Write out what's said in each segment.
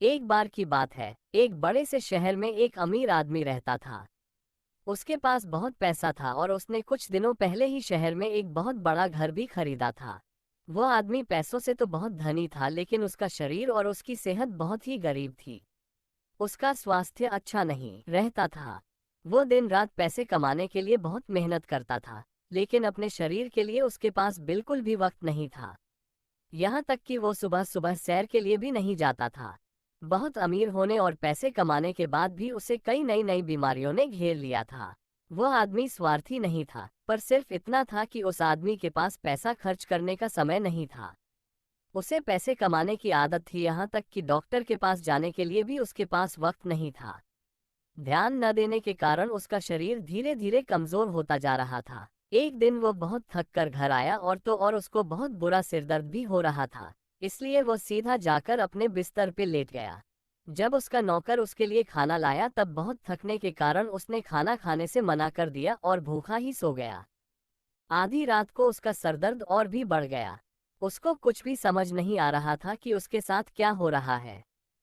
एक बार की बात है, एक बड़े से शहर में एक अमीर आदमी रहता था। उसके पास बहुत पैसा था और उसने कुछ दिनों पहले ही शहर में एक बहुत बड़ा घर भी खरीदा था। वो आदमी पैसों से तो बहुत धनी था, लेकिन उसका शरीर और उसकी सेहत बहुत ही गरीब थी। उसका स्वास्थ्य अच्छा नहीं रहता था। वो दिन रात पैसे कमाने के लिए बहुत मेहनत करता था, लेकिन अपने शरीर के लिए उसके पास बिल्कुल भी वक्त नहीं था। यहाँ तक कि वो सुबह सुबह सैर के लिए भी नहीं जाता था। बहुत अमीर होने और पैसे कमाने के बाद भी उसे कई नई नई बीमारियों ने घेर लिया था। वो आदमी स्वार्थी नहीं था, पर सिर्फ इतना था कि उस आदमी के पास पैसा खर्च करने का समय नहीं था। उसे पैसे कमाने की आदत थी, यहाँ तक कि डॉक्टर के पास जाने के लिए भी उसके पास वक्त नहीं था। ध्यान न देने के कारण उसका शरीर धीरे धीरे कमजोर होता जा रहा था। एक दिन वो बहुत थक कर घर आया और उसको बहुत बुरा सिरदर्द भी हो रहा था। इसलिए वो सीधा जाकर अपने बिस्तर पे लेट गया। जब उसका नौकर उसके लिए खाना लाया तब बहुत थकने के कारण उसने खाना खाने से मना कर दिया और भूखा ही सो गया। आधी रात को उसका सरदर्द और भी बढ़ गया। उसको कुछ भी समझ नहीं आ रहा था कि उसके साथ क्या हो रहा है।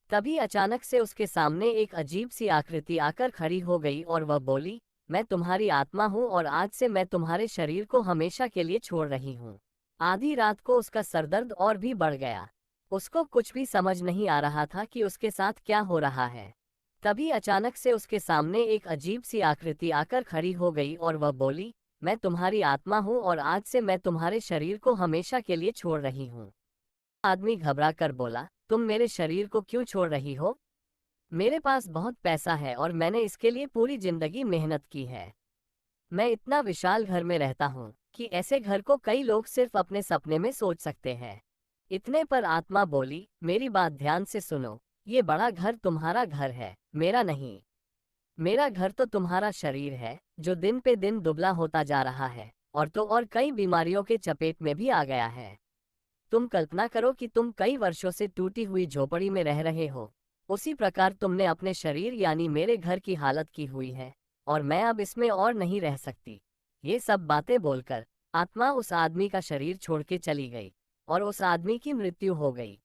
तभी अचानक से उसके सामने एक अजीब सी आकृति आकर खड़ी हो गई और वह बोली, मैं तुम्हारी आत्मा हूँ और आज से मैं तुम्हारे शरीर को हमेशा के लिए छोड़ रही हूँ। आधी रात को उसका सरदर्द और भी बढ़ गया। उसको कुछ भी समझ नहीं आ रहा था कि उसके साथ क्या हो रहा है। तभी अचानक से उसके सामने एक अजीब सी आकृति आकर खड़ी हो गई और वह बोली, मैं तुम्हारी आत्मा हूँ और आज से मैं तुम्हारे शरीर को हमेशा के लिए छोड़ रही हूँ। आदमी घबरा कर बोला, तुम मेरे शरीर को क्यों छोड़ रही हो? मेरे पास बहुत पैसा है और मैंने इसके लिए पूरी जिंदगी मेहनत की है। मैं इतना विशाल घर में रहता हूँ कि ऐसे घर को कई लोग सिर्फ अपने सपने में सोच सकते हैं। इतने पर आत्मा बोली, मेरी बात ध्यान से सुनो। ये बड़ा घर तुम्हारा घर है, मेरा नहीं। मेरा घर तो तुम्हारा शरीर है, जो दिन पे दिन दुबला होता जा रहा है और तो और कई बीमारियों के चपेट में भी आ गया है। तुम कल्पना करो कि तुम कई वर्षों से टूटी हुई झोपड़ी में रह रहे हो। उसी प्रकार तुमने अपने शरीर यानी मेरे घर की हालत की हुई है और मैं अब इसमें और नहीं रह सकती। ये सब बातें बोलकर आत्मा उस आदमी का शरीर छोड़ के चली गई और उस आदमी की मृत्यु हो गई।